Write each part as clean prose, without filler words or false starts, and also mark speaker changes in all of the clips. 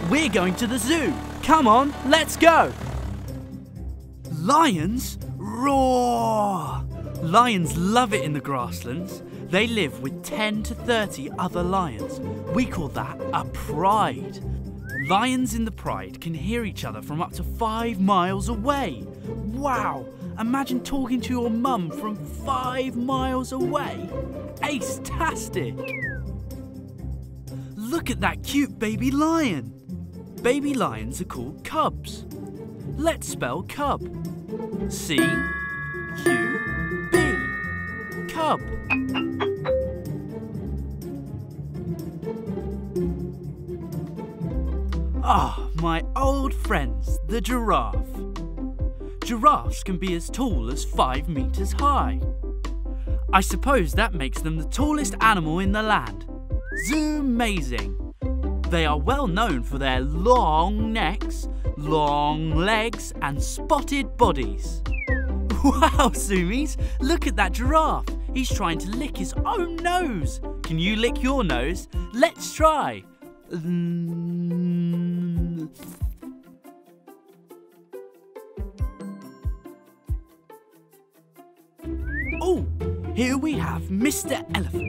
Speaker 1: we're going to the zoo. Come on, let's go. Lions? Roar! Lions love it in the grasslands. They live with 10 to 30 other lions. We call that a pride. Lions in the pride can hear each other from up to 5 miles away. Wow! Imagine talking to your mum from 5 miles away. Ace-tastic! Look at that cute baby lion. Baby lions are called cubs. Let's spell cub. C-U-B. Cub. Ah, my old friends, the giraffe. Giraffes can be as tall as 5 meters high. I suppose that makes them the tallest animal in the land. Zoomazing. They are well known for their long necks, long legs and spotted bodies. Wow, Zoomies, look at that giraffe. He's trying to lick his own nose. Can you lick your nose? Let's try. Oh, here we have Mr. Elephant.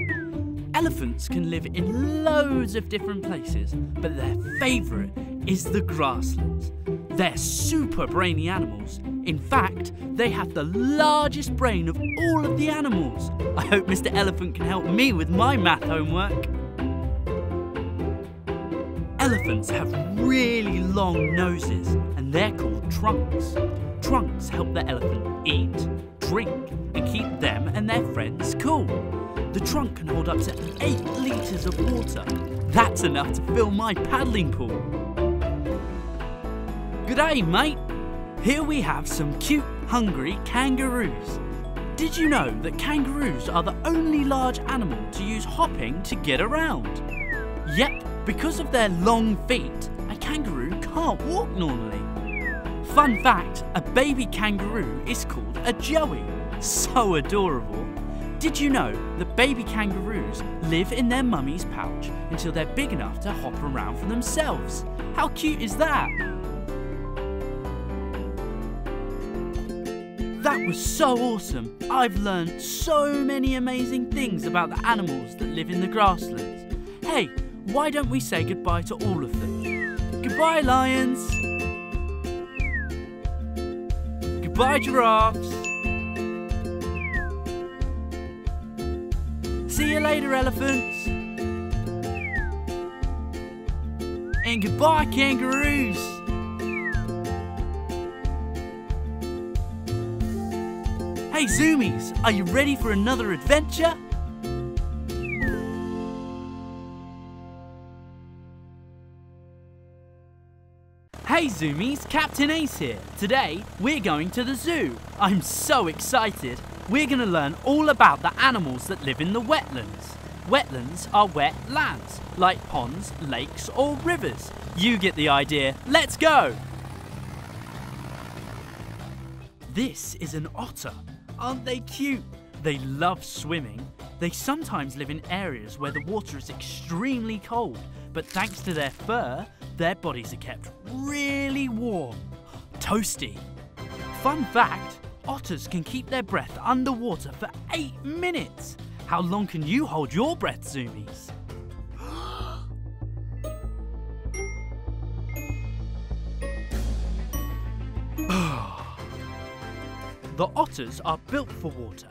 Speaker 1: Elephants can live in loads of different places, but their favourite is the grasslands. They're super brainy animals. In fact, they have the largest brain of all of the animals. I hope Mr. Elephant can help me with my math homework. Elephants have really long noses, and they're called trunks. Trunks help the elephant eat, drink, and keep them and their friends cool. The trunk can hold up to 8 litres of water. That's enough to fill my paddling pool. G'day, mate. Here we have some cute, hungry kangaroos. Did you know that kangaroos are the only large animal to use hopping to get around? Yep, because of their long feet, a kangaroo can't walk normally. Fun fact, a baby kangaroo is called a joey. So adorable. Did you know that baby kangaroos live in their mummy's pouch until they're big enough to hop around for themselves? How cute is that? That was so awesome. I've learned so many amazing things about the animals that live in the grasslands. Hey, why don't we say goodbye to all of them? Goodbye, lions. Goodbye, giraffes. See you later, elephants. And goodbye, kangaroos. Hey, Zoomies, are you ready for another adventure? Hey Zoomies, Captain Ace here. Today, we're going to the zoo. I'm so excited. We're going to learn all about the animals that live in the wetlands. Wetlands are wet lands, like ponds, lakes or rivers. You get the idea. Let's go! This is an otter. Aren't they cute? They love swimming. They sometimes live in areas where the water is extremely cold, but thanks to their fur, their bodies are kept really warm. Toasty. Fun fact, otters can keep their breath underwater for 8 minutes. How long can you hold your breath, Zoomies? The otters are built for water.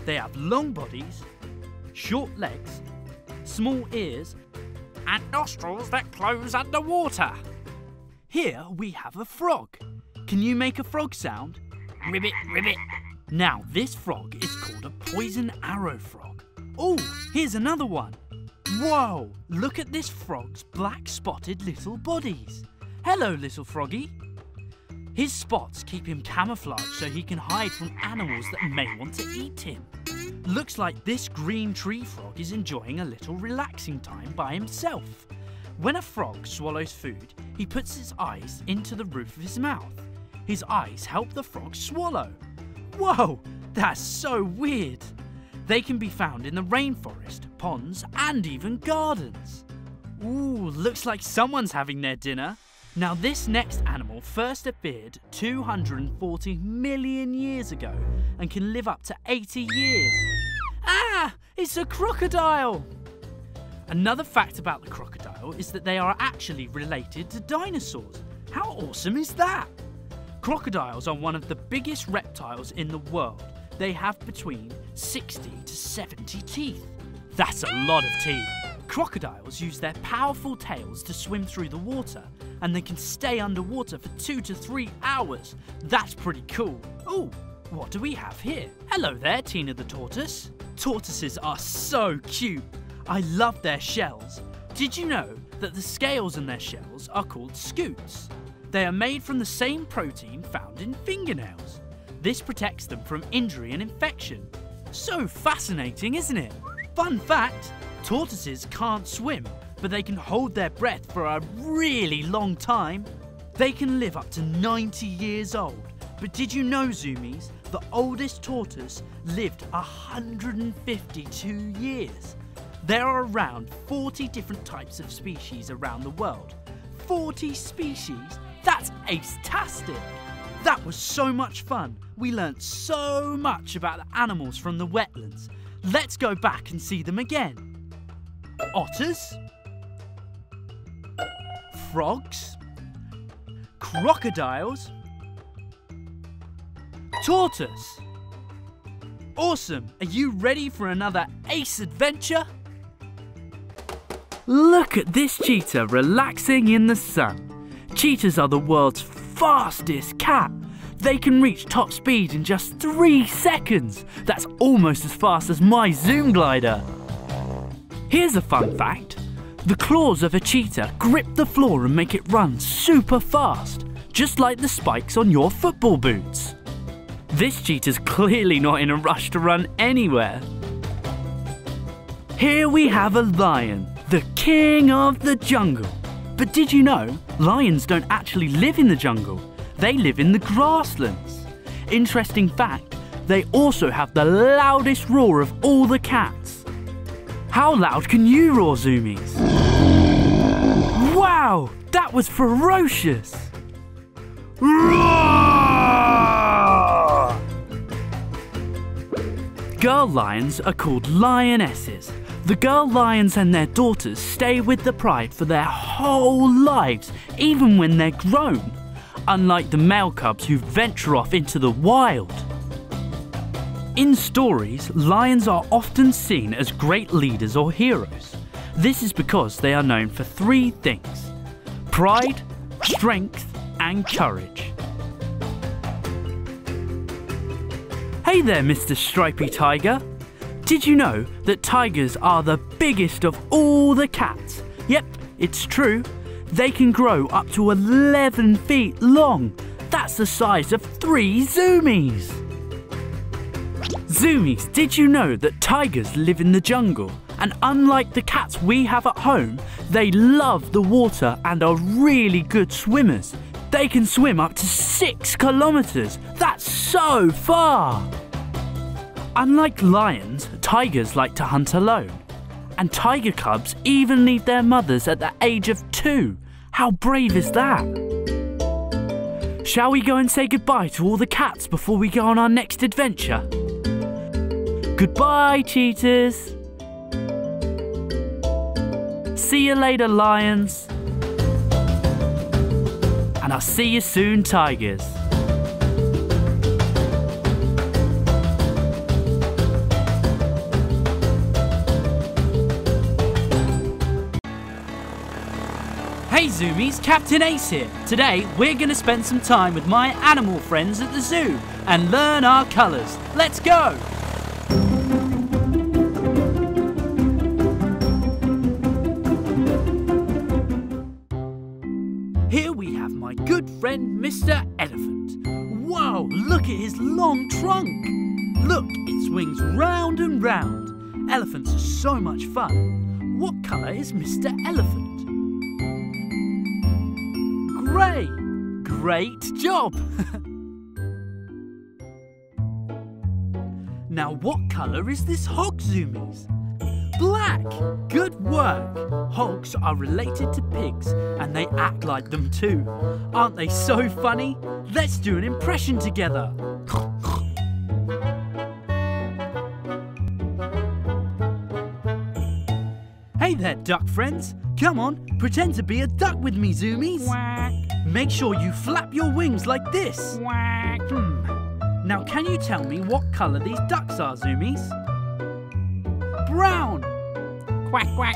Speaker 1: They have long bodies, short legs, small ears, and nostrils that close underwater. Here we have a frog. Can you make a frog sound? Ribbit, ribbit. Now this frog is called a poison arrow frog. Oh, here's another one. Whoa, look at this frog's black spotted little bodies. Hello, little froggy. His spots keep him camouflaged so he can hide from animals that may want to eat him. Looks like this green tree frog is enjoying a little relaxing time by himself. When a frog swallows food, he puts his eyes into the roof of his mouth. His eyes help the frog swallow. Whoa, that's so weird. They can be found in the rainforest, ponds, and even gardens. Ooh, looks like someone's having their dinner. Now this next animal first appeared 240 million years ago and can live up to 80 years. Ah, it's a crocodile! Another fact about the crocodile is that they are actually related to dinosaurs. How awesome is that? Crocodiles are one of the biggest reptiles in the world. They have between 60 to 70 teeth. That's a lot of teeth. Crocodiles use their powerful tails to swim through the water, and they can stay underwater for 2 to 3 hours. That's pretty cool. Oh, what do we have here? Hello there, Tina the tortoise. Tortoises are so cute. I love their shells. Did you know that the scales in their shells are called scutes? They are made from the same protein found in fingernails. This protects them from injury and infection. So fascinating, isn't it? Fun fact, tortoises can't swim, but they can hold their breath for a really long time. They can live up to 90 years old. But did you know, Zoomies, the oldest tortoise lived 152 years? There are around 40 different types of species around the world. 40 species? That's ace-tastic! That was so much fun. We learnt so much about the animals from the wetlands. Let's go back and see them again. Otters, frogs, crocodiles, tortoise. Awesome! Are you ready for another ace adventure? Look at this cheetah relaxing in the sun. Cheetahs are the world's fastest cat. They can reach top speed in just 3 seconds. That's almost as fast as my Zoom glider. Here's a fun fact. The claws of a cheetah grip the floor and make it run super fast, just like the spikes on your football boots. This cheetah's clearly not in a rush to run anywhere. Here we have a lion, the king of the jungle. But did you know, lions don't actually live in the jungle. They live in the grasslands. Interesting fact, they also have the loudest roar of all the cats. How loud can you roar, Zoomies? Wow, that was ferocious! Roar! Girl lions are called lionesses. The girl lions and their daughters stay with the pride for their whole lives, even when they're grown. Unlike the male cubs who venture off into the wild. In stories, lions are often seen as great leaders or heroes. This is because they are known for 3 things: pride, strength, and courage. Hey there, Mr. Stripy Tiger. Did you know that tigers are the biggest of all the cats? Yep, it's true. They can grow up to 11 feet long. That's the size of 3 Zoomies. Zoomies, did you know that tigers live in the jungle? And unlike the cats we have at home, they love the water and are really good swimmers. They can swim up to 6 kilometers. That's so far. Unlike lions, tigers like to hunt alone. And tiger cubs even leave their mothers at the age of 2. How brave is that? Shall we go and say goodbye to all the cats before we go on our next adventure? Goodbye, cheetahs. See you later, lions. And I'll see you soon, tigers. Hey Zoomies, Captain Ace here. Today we're going to spend some time with my animal friends at the zoo and learn our colours. Let's go! Here we have my good friend Mr. Elephant. Whoa, look at his long trunk. Look, it swings round and round. Elephants are so much fun. What colour is Mr. Elephant? Grey! Great job! Now what colour is this hog, Zoomies? Black! Good work. Hogs are related to pigs and they act like them too. Aren't they so funny? Let's do an impression together. Hey there, duck friends. Come on, pretend to be a duck with me, Zoomies.
Speaker 2: Quack.
Speaker 1: Make sure you flap your wings like this.
Speaker 2: Quack.
Speaker 1: Now can you tell me what colour these ducks are, Zoomies? Brown.
Speaker 2: Quack, quack.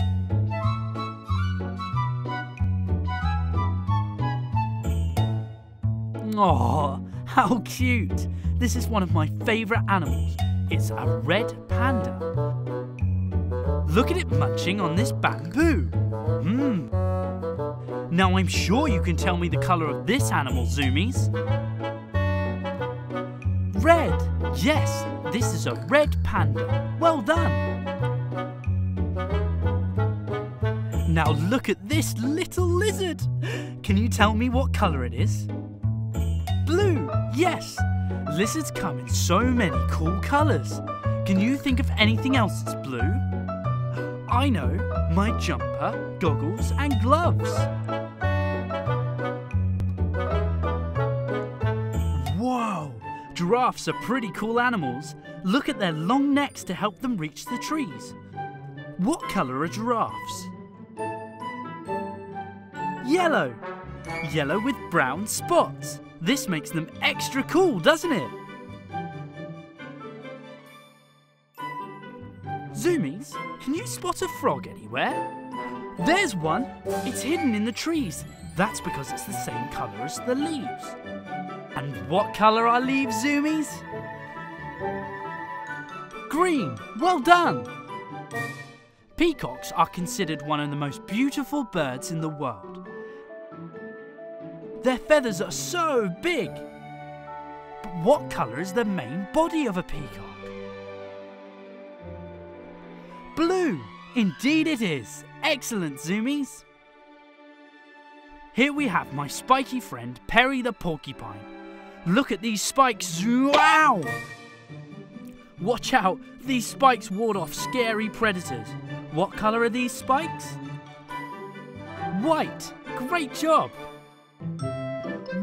Speaker 1: Oh, how cute. This is one of my favourite animals. It's a red panda. Look at it munching on this bamboo. Now I'm sure you can tell me the colour of this animal, Zoomies. Red. Yes, this is a red panda. Well done. Now look at this little lizard. Can you tell me what colour it is? Blue. Yes. Lizards come in so many cool colours. Can you think of anything else that's blue? I know, my jumper, goggles and gloves. Whoa! Giraffes are pretty cool animals. Look at their long necks to help them reach the trees. What colour are giraffes? Yellow. Yellow with brown spots. This makes them extra cool, doesn't it? Zoomies, can you spot a frog anywhere? There's one. It's hidden in the trees. That's because it's the same colour as the leaves. And what colour are leaves, Zoomies? Green. Well done. Peacocks are considered one of the most beautiful birds in the world. Their feathers are so big. But what colour is the main body of a peacock? Blue! Indeed it is! Excellent, Zoomies! Here we have my spiky friend, Perry the porcupine. Look at these spikes! Wow! Watch out! These spikes ward off scary predators. What colour are these spikes? White! Great job!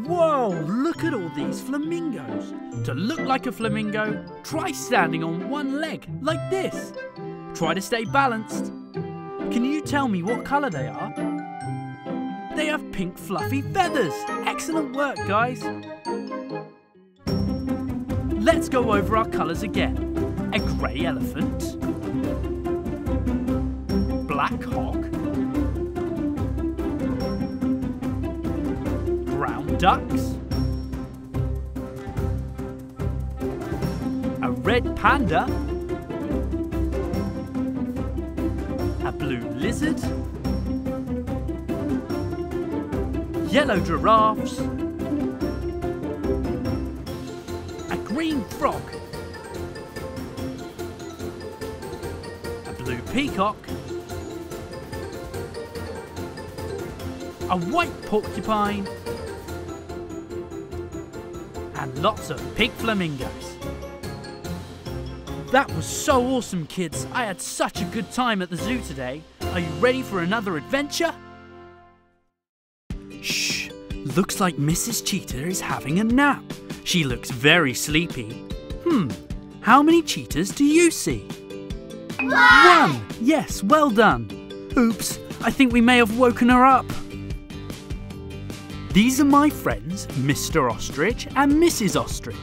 Speaker 1: Whoa! Look at all these flamingos! To look like a flamingo, try standing on one leg, like this. Try to stay balanced. Can you tell me what colour they are? They have pink fluffy feathers. Excellent work, guys. Let's go over our colours again. A grey elephant. Black hog. Brown ducks. A red panda. A blue lizard, yellow giraffes, a green frog, a blue peacock, a white porcupine, and lots of pink flamingos. That was so awesome, kids. I had such a good time at the zoo today. Are you ready for another adventure? Shh! Looks like Mrs. Cheetah is having a nap. She looks very sleepy. How many cheetahs do you see? One! Yes, well done. Oops, I think we may have woken her up. These are my friends, Mr. Ostrich and Mrs. Ostrich.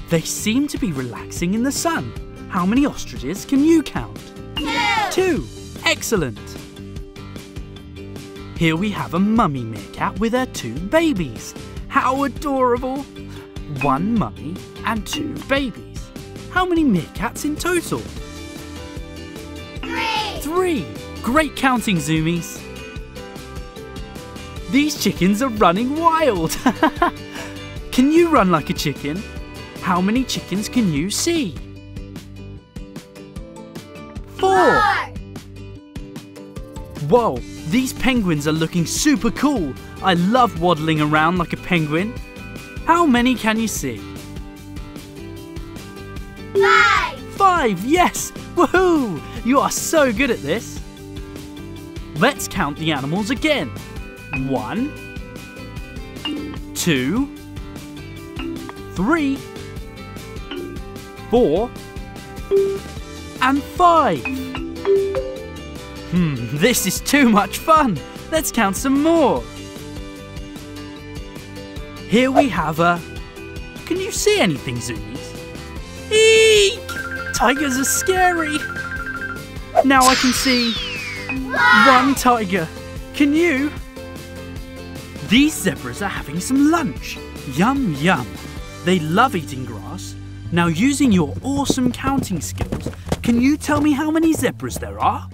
Speaker 1: They seem to be relaxing in the sun. How many ostriches can you count? 2! Excellent! Here we have a mummy meerkat with her 2 babies. How adorable! 1 mummy and 2 babies. How many meerkats in total? 3! Great counting, Zoomies! These chickens are running wild! Can you run like a chicken? How many chickens can you see? 4! Whoa, these penguins are looking super cool. I love waddling around like a penguin. How many can you see?
Speaker 3: 5!
Speaker 1: 5, yes! Woohoo! You are so good at this. Let's count the animals again. 1, 2, 3, 4, and 5. This is too much fun. Let's count some more. Here we have a... Can you see anything, Zoomies? Eek! Tigers are scary. Now I can see one tiger. Can you? These zebras are having some lunch. Yum, yum. They love eating grass. Now, using your awesome counting skills, can you tell me how many zebras there are?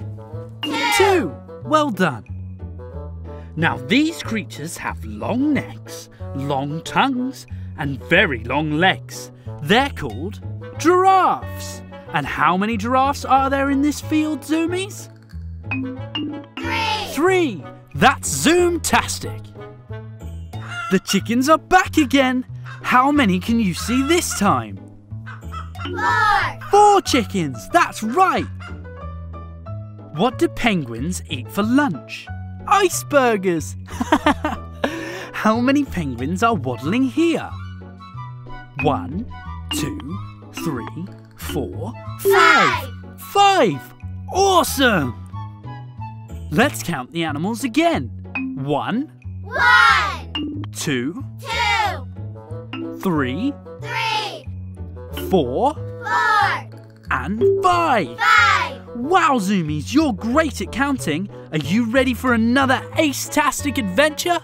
Speaker 1: 2. Well done. Now, these creatures have long necks, long tongues, and very long legs. They're called giraffes. And how many giraffes are there in this field, Zoomies? 3. That's Zoom-tastic. The chickens are back again. How many can you see this time? 4 chickens, that's right. What do penguins eat for lunch? Iceburgers. How many penguins are waddling here? 1, 2, 3, 4, 5. 5! Awesome! Let's count the animals again. 1, 2, 3, 4, and 5. Wow, Zoomies, you're great at counting. Are you ready for another ace-tastic adventure?